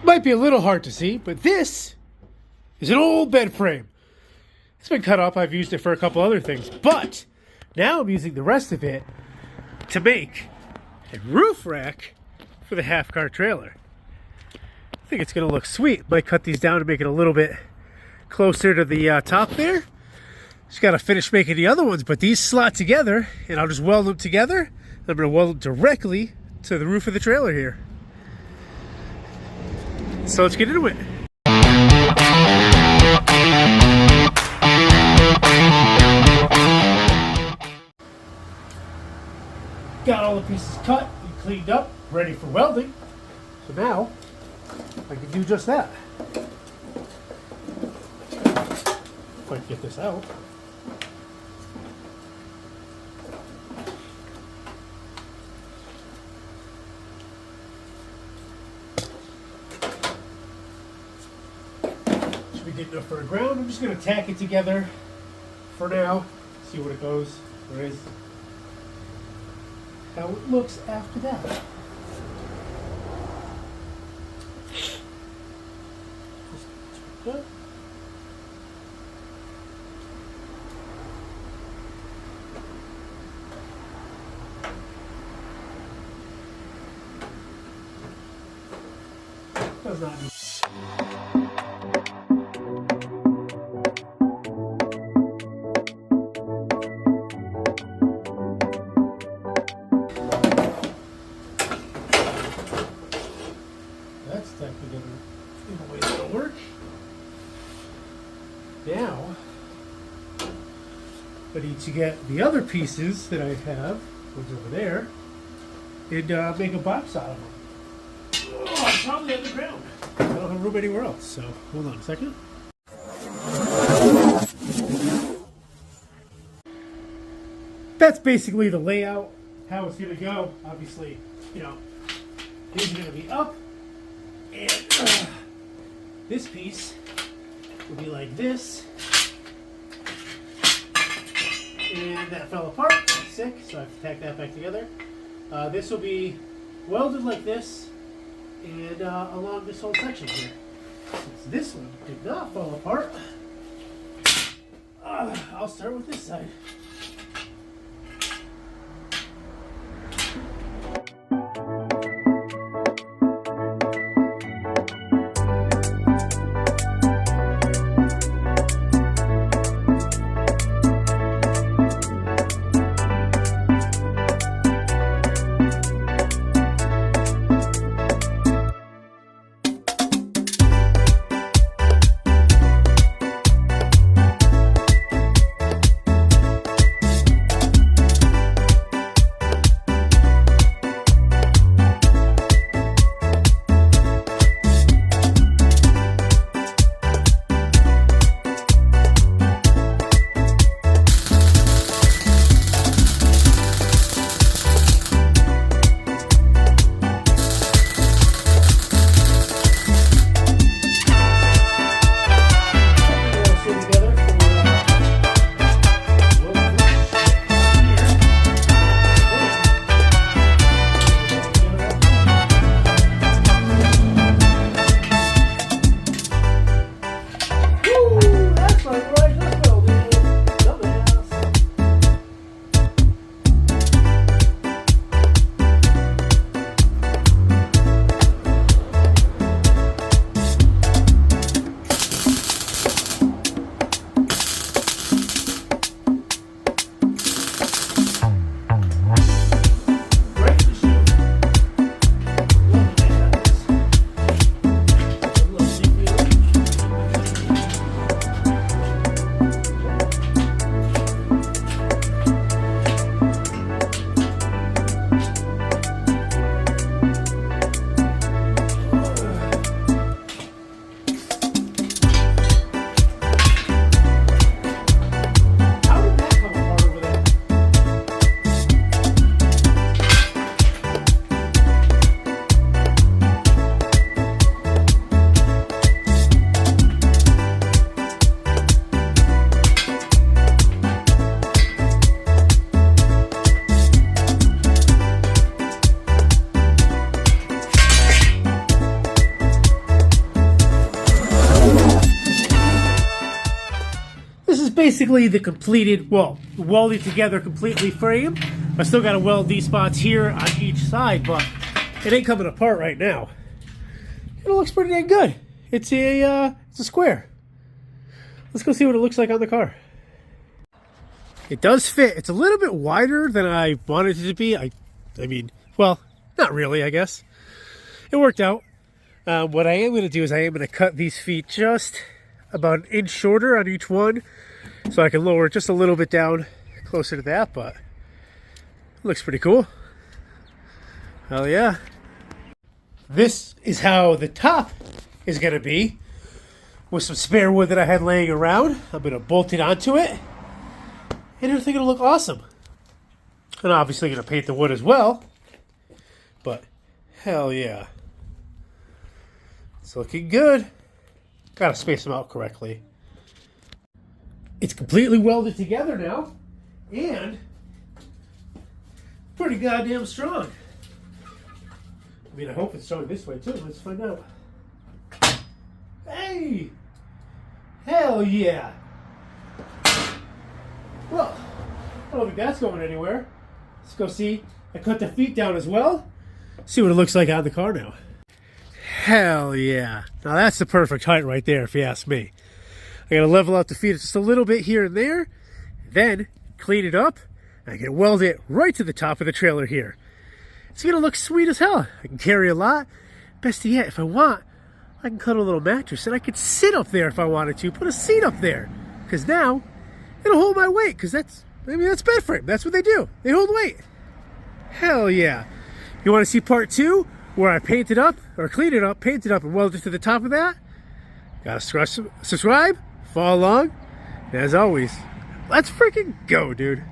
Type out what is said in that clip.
Might be a little hard to see, but this is an old bed frame. It's been cut up. I've used it for a couple other things, but now I'm using the rest of it to make a roof rack for the half-car trailer. I think it's going to look sweet. Might cut these down to make it a little bit closer to the top there. Just got to finish making the other ones, but these slot together, and I'll just weld them together. I'm going to weld them directly to the roof of the trailer here. So let's get into it. Got all the pieces cut and cleaned up, ready for welding. So now I can do just that. If I can get this out. Should be good enough for a ground. I'm just going to tack it together for now. See what it goes. Where is how it looks after that. Just does not need. That's technically the way that'll work. Now, I need to get the other pieces that I have, which over there, and make a box out of them. Oh, probably underground. I don't have room anywhere else, so hold on a second. That's basically the layout, how it's going to go. Obviously, you know, these are going to be up, and this piece will be like this. And that fell apart, sick, so I have to tack that back together. This will be welded like this, and along this whole section here. Since this one did not fall apart, I'll start with this side. basically the completed, well, welded together completely frame. I still got to weld these spots here on each side, but it ain't coming apart right now. It looks pretty dang good. It's a square. Let's go see what it looks like on the car. It does fit. It's a little bit wider than I wanted it to be. I mean, well, not really, I guess. It worked out. What I am going to do is I am going to cut these feet just about 1 inch shorter on each one, so I can lower it just a little bit down closer to that, but it looks pretty cool. Hell yeah. This is how the top is going to be with some spare wood that I had laying around. I'm going to bolt it onto it, and everything will look awesome. And obviously going to paint the wood as well, but hell yeah. It's looking good. Gotta space them out correctly. It's completely welded together now, and pretty goddamn strong. I mean, I hope it's strong this way too. Let's find out. Hey! Hell yeah! Well, I don't think that's going anywhere. Let's go see. I cut the feet down as well. See what it looks like on the car now. Hell yeah. Now that's the perfect height right there, if you ask me. I gotta level out the feet just a little bit here and there, then clean it up, and I can weld it right to the top of the trailer here. It's gonna look sweet as hell. I can carry a lot. Best yet, if I want, I can cut a little mattress and I could sit up there if I wanted to, put a seat up there. Because now, it'll hold my weight, because that's bed frame. That's what they do. They hold weight. Hell yeah. You want to see part 2? Where I paint it up, or clean it up, paint it up, and weld it to the top of that? Gotta subscribe, follow along, and as always, let's freaking go, dude.